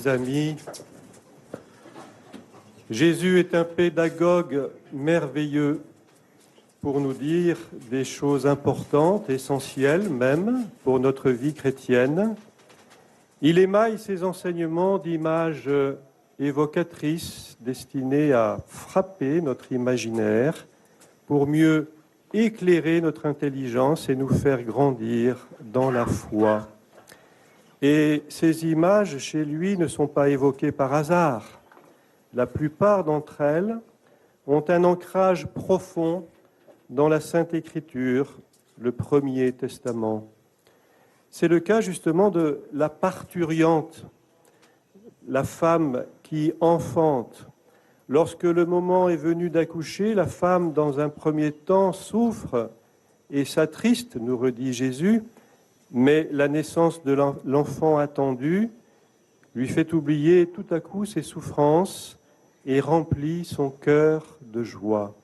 mes amis, Jésus est un pédagogue merveilleux pour nous dire des choses importantes, essentielles même, pour notre vie chrétienne. Il émaille ses enseignements d'images évocatrices destinées à frapper notre imaginaire pour mieux éclairer notre intelligence et nous faire grandir dans la foi. Et ces images, chez lui, ne sont pas évoquées par hasard. La plupart d'entre elles ont un ancrage profond dans la Sainte Écriture, le Premier Testament. C'est le cas justement de la parturiente, la femme qui enfante. Lorsque le moment est venu d'accoucher, la femme, dans un premier temps, souffre et s'attriste, nous redit Jésus, mais la naissance de l'enfant attendu lui fait oublier tout à coup ses souffrances et remplit son cœur de joie.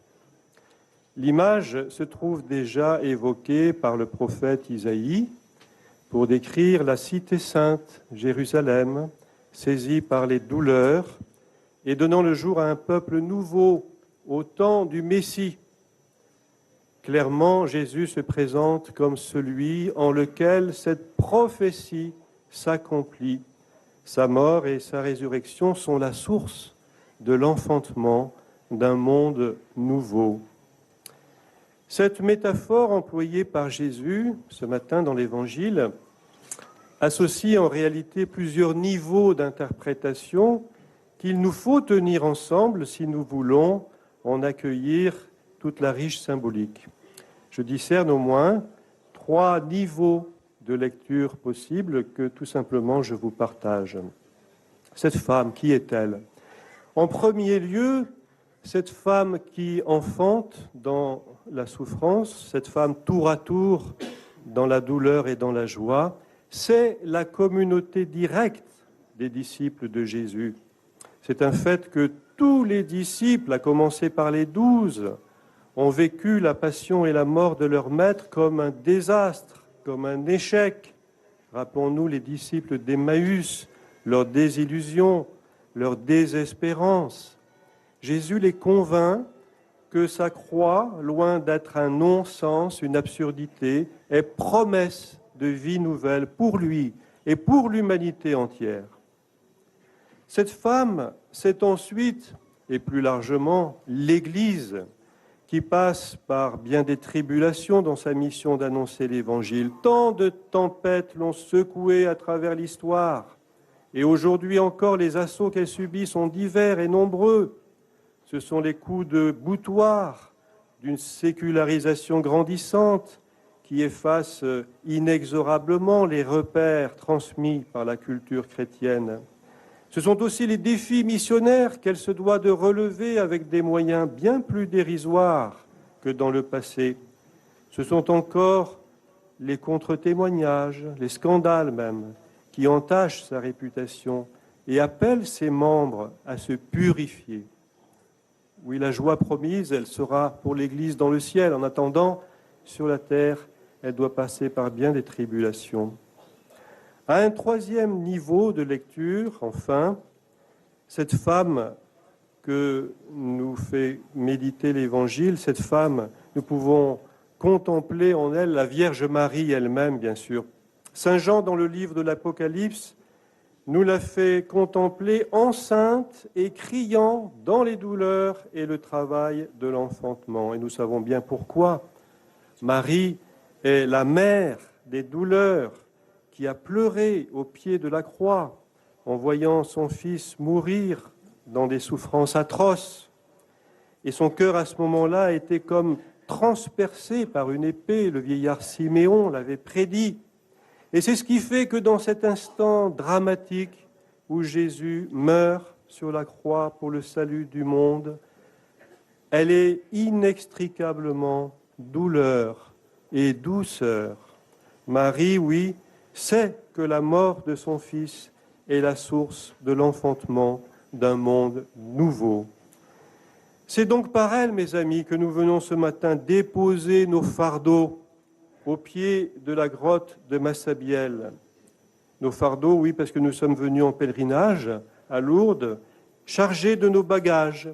L'image se trouve déjà évoquée par le prophète Isaïe pour décrire la cité sainte, Jérusalem, saisie par les douleurs et donnant le jour à un peuple nouveau au temps du Messie. Clairement, Jésus se présente comme celui en lequel cette prophétie s'accomplit. Sa mort et sa résurrection sont la source de l'enfantement d'un monde nouveau. Cette métaphore employée par Jésus ce matin dans l'Évangile associe en réalité plusieurs niveaux d'interprétation qu'il nous faut tenir ensemble si nous voulons en accueillir toute la riche symbolique. Je discerne au moins 3 niveaux de lecture possibles que tout simplement je vous partage. Cette femme, qui est-elle ? En premier lieu, cette femme qui enfante dans la souffrance, cette femme tour à tour dans la douleur et dans la joie, c'est la communauté directe des disciples de Jésus. C'est un fait que tous les disciples, à commencer par les 12, ont vécu la passion et la mort de leur maître comme un désastre, comme un échec. Rappelons-nous les disciples d'Emmaüs, leur désillusion, leur désespérance. Jésus les convainc que sa croix, loin d'être un non-sens, une absurdité, est promesse de vie nouvelle pour lui et pour l'humanité entière. Cette femme, c'est ensuite, et plus largement, l'Église, qui passe par bien des tribulations dans sa mission d'annoncer l'Évangile. Tant de tempêtes l'ont secouée à travers l'histoire. Et aujourd'hui encore, les assauts qu'elle subit sont divers et nombreux. Ce sont les coups de boutoir d'une sécularisation grandissante qui efface inexorablement les repères transmis par la culture chrétienne. Ce sont aussi les défis missionnaires qu'elle se doit de relever avec des moyens bien plus dérisoires que dans le passé. Ce sont encore les contre-témoignages, les scandales même, qui entachent sa réputation et appellent ses membres à se purifier. Oui, la joie promise, elle sera pour l'Église dans le ciel. En attendant, sur la terre, elle doit passer par bien des tribulations. À un troisième niveau de lecture, enfin, cette femme que nous fait méditer l'Évangile, cette femme, nous pouvons contempler en elle la Vierge Marie elle-même, bien sûr. Saint Jean, dans le livre de l'Apocalypse, nous l'a fait contempler enceinte et criant dans les douleurs et le travail de l'enfantement. Et nous savons bien pourquoi. Marie est la mère des douleurs, qui a pleuré au pied de la croix en voyant son fils mourir dans des souffrances atroces. Et son cœur, à ce moment-là, a été comme transpercé par une épée. Le vieillard Siméon l'avait prédit. Et c'est ce qui fait que dans cet instant dramatique où Jésus meurt sur la croix pour le salut du monde, elle est inextricablement douleur et douceur. Marie, oui, sait que la mort de son Fils est la source de l'enfantement d'un monde nouveau. C'est donc par elle, mes amis, que nous venons ce matin déposer nos fardeaux au pied de la grotte de Massabielle. Nos fardeaux, oui, parce que nous sommes venus en pèlerinage à Lourdes, chargés de nos bagages.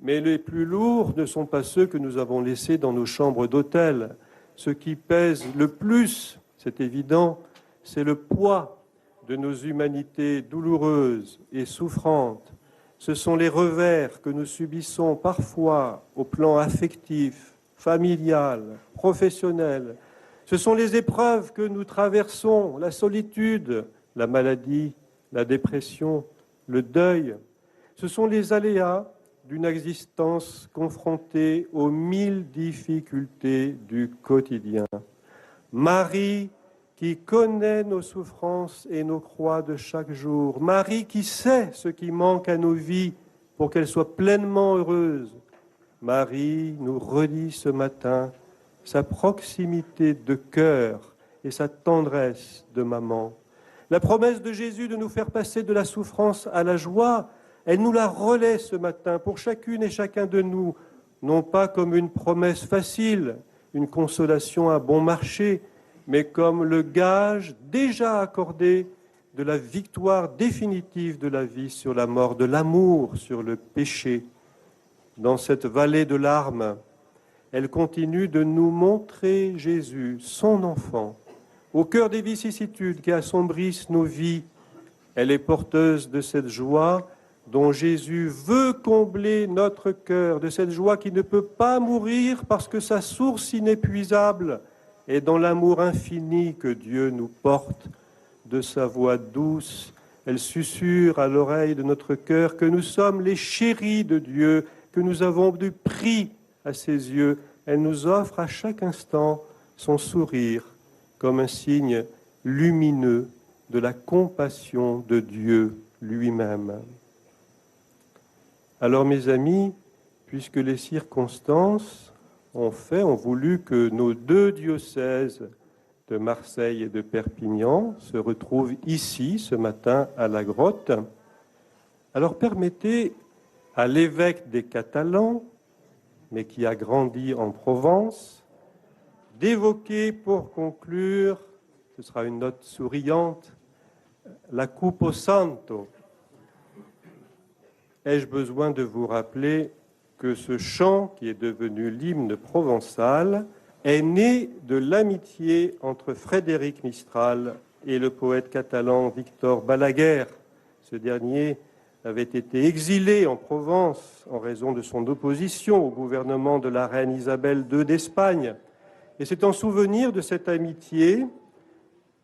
Mais les plus lourds ne sont pas ceux que nous avons laissés dans nos chambres d'hôtel. Ce qui pèse le plus, c'est évident, c'est le poids de nos humanités douloureuses et souffrantes. Ce sont les revers que nous subissons parfois au plan affectif, familial, professionnel. Ce sont les épreuves que nous traversons, la solitude, la maladie, la dépression, le deuil. Ce sont les aléas d'une existence confrontée aux 1000 difficultés du quotidien. Marie qui connaît nos souffrances et nos croix de chaque jour. Marie qui sait ce qui manque à nos vies pour qu'elles soient pleinement heureuses. Marie nous redit ce matin sa proximité de cœur et sa tendresse de maman. La promesse de Jésus de nous faire passer de la souffrance à la joie, elle nous la relaie ce matin pour chacune et chacun de nous, non pas comme une promesse facile, une consolation à bon marché, mais comme le gage déjà accordé de la victoire définitive de la vie sur la mort, de l'amour sur le péché. Dans cette vallée de larmes, elle continue de nous montrer Jésus, son enfant, au cœur des vicissitudes qui assombrissent nos vies. Elle est porteuse de cette joie dont Jésus veut combler notre cœur, de cette joie qui ne peut pas mourir parce que sa source inépuisable est dans l'amour infini que Dieu nous porte. De sa voix douce, elle susurre à l'oreille de notre cœur que nous sommes les chéris de Dieu, que nous avons du prix à ses yeux. Elle nous offre à chaque instant son sourire comme un signe lumineux de la compassion de Dieu lui-même. Alors mes amis, puisque les circonstances ont voulu que nos deux diocèses de Marseille et de Perpignan se retrouvent ici ce matin à la grotte, alors permettez à l'évêque des Catalans, mais qui a grandi en Provence, d'évoquer pour conclure, ce sera une note souriante, la Cupo Santo. Ai-je besoin de vous rappeler que ce chant, qui est devenu l'hymne provençal, est né de l'amitié entre Frédéric Mistral et le poète catalan Victor Balaguer. Ce dernier avait été exilé en Provence en raison de son opposition au gouvernement de la reine Isabelle II d'Espagne. Et c'est en souvenir de cette amitié,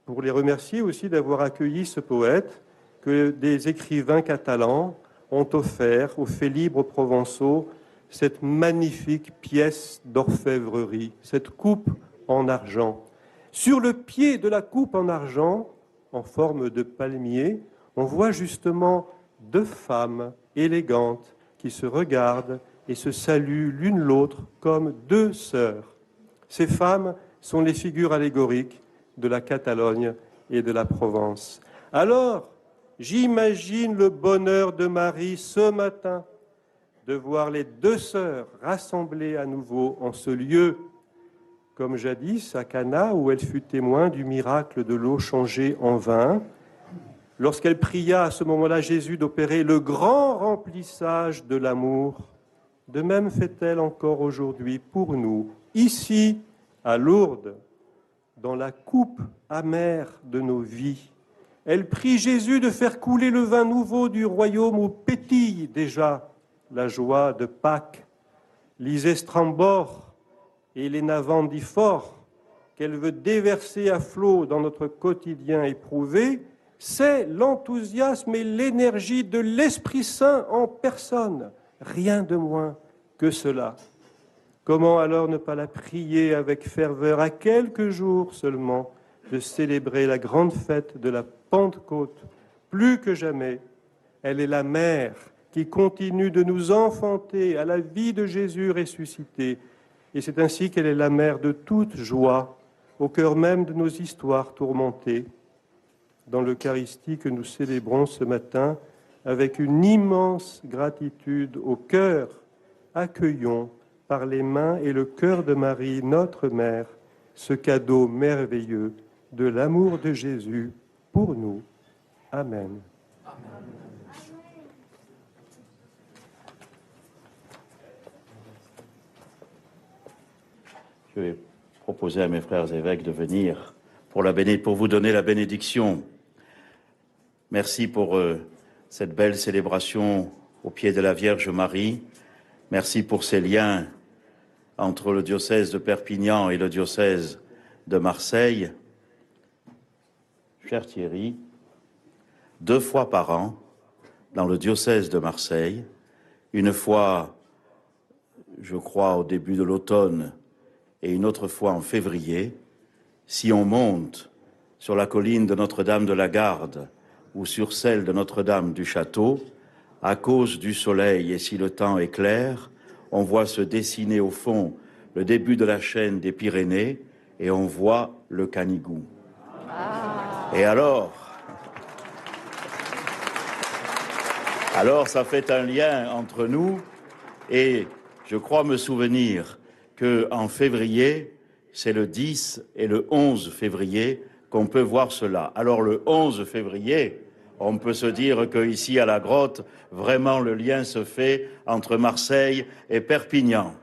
pour les remercier aussi d'avoir accueilli ce poète, que des écrivains catalans ont offert aux Félibres provençaux cette magnifique pièce d'orfèvrerie, cette coupe en argent. Sur le pied de la coupe en argent, en forme de palmier, on voit justement deux femmes élégantes qui se regardent et se saluent l'une l'autre comme deux sœurs. Ces femmes sont les figures allégoriques de la Catalogne et de la Provence. Alors, j'imagine le bonheur de Marie ce matin de voir les deux sœurs rassemblées à nouveau en ce lieu, comme jadis à Cana où elle fut témoin du miracle de l'eau changée en vin, lorsqu'elle pria à ce moment-là Jésus d'opérer le grand remplissage de l'amour. De même fait-elle encore aujourd'hui pour nous, ici à Lourdes, dans la coupe amère de nos vies. Elle prie Jésus de faire couler le vin nouveau du royaume où pétille déjà la joie de Pâques. Lisez Strambor et les Navandifor qu'elle veut déverser à flot dans notre quotidien éprouvé, c'est l'enthousiasme et l'énergie de l'Esprit Saint en personne, rien de moins que cela. Comment alors ne pas la prier avec ferveur à quelques jours seulement de célébrer la grande fête de la Pentecôte? Plus que jamais, elle est la mère qui continue de nous enfanter à la vie de Jésus ressuscité. Et c'est ainsi qu'elle est la mère de toute joie, au cœur même de nos histoires tourmentées. Dans l'Eucharistie que nous célébrons ce matin, avec une immense gratitude au cœur, accueillons par les mains et le cœur de Marie, notre mère, ce cadeau merveilleux de l'amour de Jésus pour nous. Amen. Je vais proposer à mes frères évêques de venir pour vous donner la bénédiction. Merci pour cette belle célébration au pied de la Vierge Marie. Merci pour ces liens entre le diocèse de Perpignan et le diocèse de Marseille. Cher Thierry, 2 fois par an, dans le diocèse de Marseille, une fois, je crois, au début de l'automne et une autre fois en février, si on monte sur la colline de Notre-Dame de la Garde ou sur celle de Notre-Dame du Château, à cause du soleil et si le temps est clair, on voit se dessiner au fond le début de la chaîne des Pyrénées et on voit le Canigou. Et alors ça fait un lien entre nous et je crois me souvenir qu'en février, c'est le 10 et le 11 février qu'on peut voir cela. Alors le 11 février, on peut se dire qu'ici à la grotte, vraiment le lien se fait entre Marseille et Perpignan.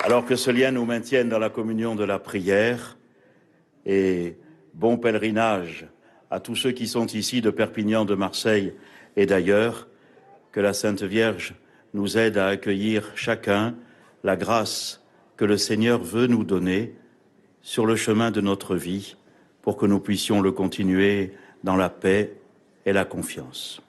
Alors que ce lien nous maintienne dans la communion de la prière et bon pèlerinage à tous ceux qui sont ici de Perpignan, de Marseille et d'ailleurs, que la Sainte Vierge nous aide à accueillir chacun la grâce que le Seigneur veut nous donner sur le chemin de notre vie pour que nous puissions le continuer dans la paix et la confiance.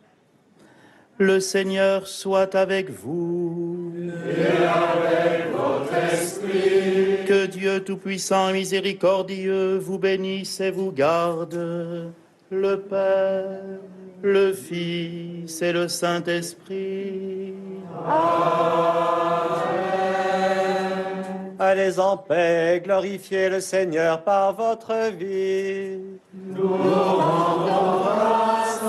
Le Seigneur soit avec vous. Et avec votre esprit. Que Dieu Tout-Puissant et Miséricordieux vous bénisse et vous garde, le Père, le Fils et le Saint-Esprit. Amen. Allez en paix, glorifiez le Seigneur par votre vie. Nous rendons grâce